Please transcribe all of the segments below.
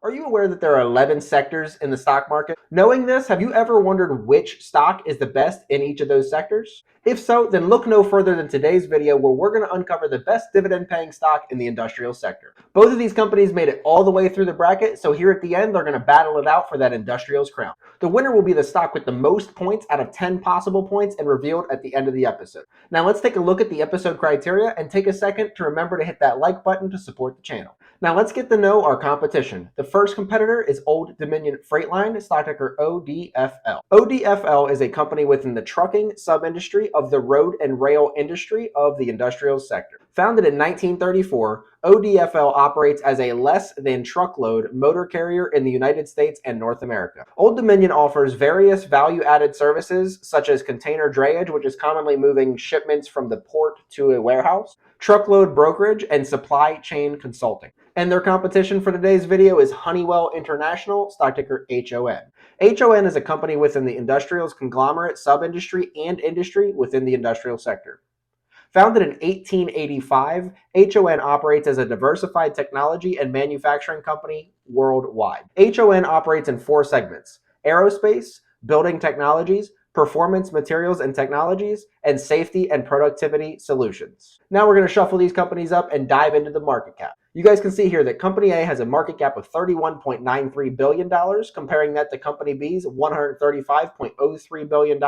Are you aware that there are 11 sectors in the stock market? Knowing this, have you ever wondered which stock is the best in each of those sectors? If so, then look no further than today's video where we're going to uncover the best dividend-paying stock in the industrial sector. Both of these companies made it all the way through the bracket, so here at the end, they're going to battle it out for that industrial's crown. The winner will be the stock with the most points out of 10 possible points and revealed at the end of the episode. Now let's take a look at the episode criteria and take a second to remember to hit that like button to support the channel. Now let's get to know our competition. The first competitor is Old Dominion Freight Line, stock ticker ODFL. ODFL is a company within the trucking sub-industry of the road and rail industry of the industrial sector. Founded in 1934, ODFL operates as a less than truckload motor carrier in the United States and North America. Old Dominion offers various value-added services such as container drayage, which is commonly moving shipments from the port to a warehouse, truckload brokerage, and supply chain consulting. And their competition for today's video is Honeywell International, stock ticker HON. HON is a company within the industrials conglomerate sub-industry and industry within the industrial sector. Founded in 1885, HON operates as a diversified technology and manufacturing company worldwide. HON operates in 4 segments: aerospace, building technologies, performance materials and technologies, and safety and productivity solutions. Now we're going to shuffle these companies up and dive into the market cap. You guys can see here that Company A has a market cap of $31.93 billion, comparing that to Company B's $135.03 billion.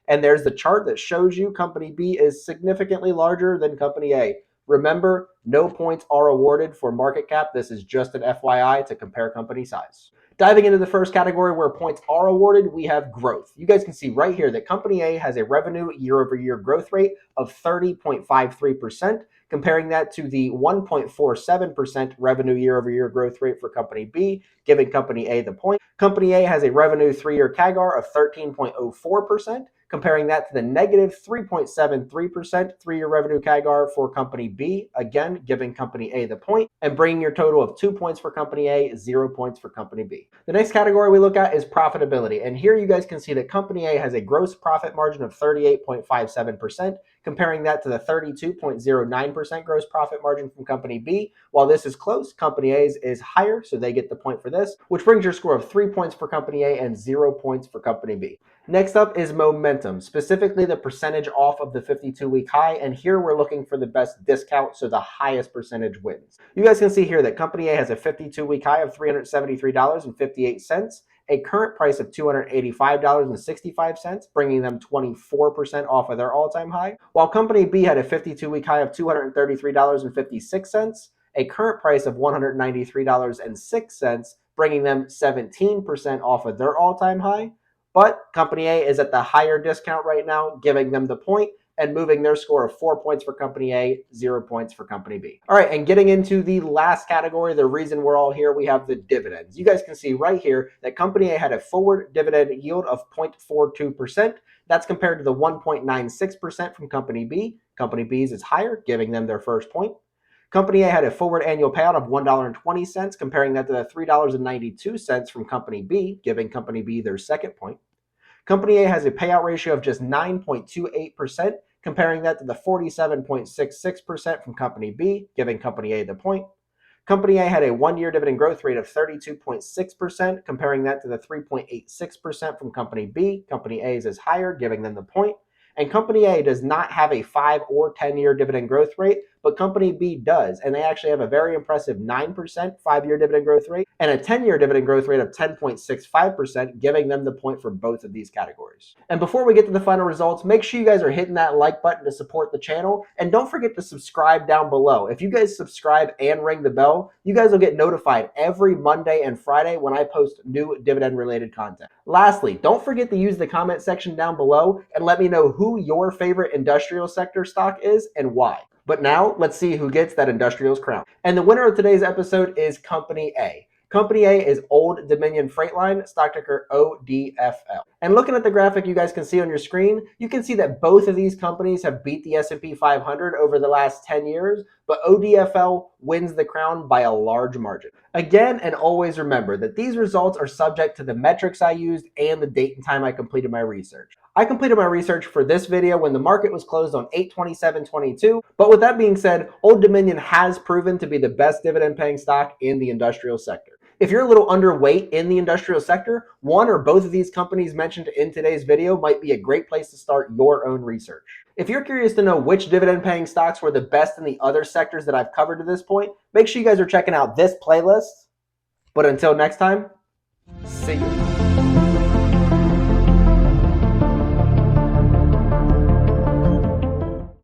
And there's the chart that shows you Company B is significantly larger than Company A. Remember, no points are awarded for market cap. This is just an FYI to compare company size. Diving into the first category where points are awarded, we have growth. You guys can see right here that Company A has a revenue year-over-year growth rate of 30.53%, comparing that to the 1.47% revenue year-over-year growth rate for Company B, giving Company A the point. Company A has a revenue 3-year CAGR of 13.04%, comparing that to the negative 3.73% 3-year revenue CAGR for Company B, again giving Company A the point, and bringing your total of 2 points for Company A, 0 points for Company B. The next category we look at is profitability, and here you guys can see that Company A has a gross profit margin of 38.57%, comparing that to the 32.09% gross profit margin from Company B. While this is close, Company A's is higher, so they get the point for this, which brings your score of 3 points for Company A and 0 points for Company B. Next up is momentum, specifically the percentage off of the 52-week high, and here we're looking for the best discount, so the highest percentage wins. You guys can see here that Company A has a 52-week high of $373.58, a current price of $285.65, bringing them 24% off of their all-time high, while Company B had a 52-week high of $233.56, a current price of $193.06, bringing them 17% off of their all-time high. But Company A is at the higher discount right now, giving them the point and moving their score of 4 points for Company A, 0 points for Company B. All right, and getting into the last category, the reason we're all here, we have the dividends. You guys can see right here that Company A had a forward dividend yield of 0.42%. That's compared to the 1.96% from Company B. Company B's is higher, giving them their first point. Company A had a forward annual payout of $1.20, comparing that to the $3.92 from Company B, giving Company B their second point. Company A has a payout ratio of just 9.28%, comparing that to the 47.66% from Company B, giving Company A the point. Company A had a 1-year dividend growth rate of 32.6%, comparing that to the 3.86% from Company B. Company A's is higher, giving them the point. And Company A does not have a 5 or 10-year dividend growth rate, but Company B does, and they actually have a very impressive 9% 5-year dividend growth rate and a 10-year dividend growth rate of 10.65%, giving them the point for both of these categories. And before we get to the final results, make sure you guys are hitting that like button to support the channel, and don't forget to subscribe down below. If you guys subscribe and ring the bell, you guys will get notified every Monday and Friday when I post new dividend-related content. Lastly, don't forget to use the comment section down below and let me know who your favorite industrial sector stock is and why. But now, let's see who gets that industrial's crown. And the winner of today's episode is Company A. Company A is Old Dominion Freight Line, stock ticker ODFL. And looking at the graphic you guys can see on your screen, you can see that both of these companies have beat the S&P 500 over the last 10 years, but ODFL wins the crown by a large margin. Again, and always remember that these results are subject to the metrics I used and the date and time I completed my research. I completed my research for this video when the market was closed on 8/27/22, but with that being said, Old Dominion has proven to be the best dividend-paying stock in the industrial sector. If you're a little underweight in the industrial sector, one or both of these companies mentioned in today's video might be a great place to start your own research. If you're curious to know which dividend paying stocks were the best in the other sectors that I've covered to this point, make sure you guys are checking out this playlist. But until next time, see you.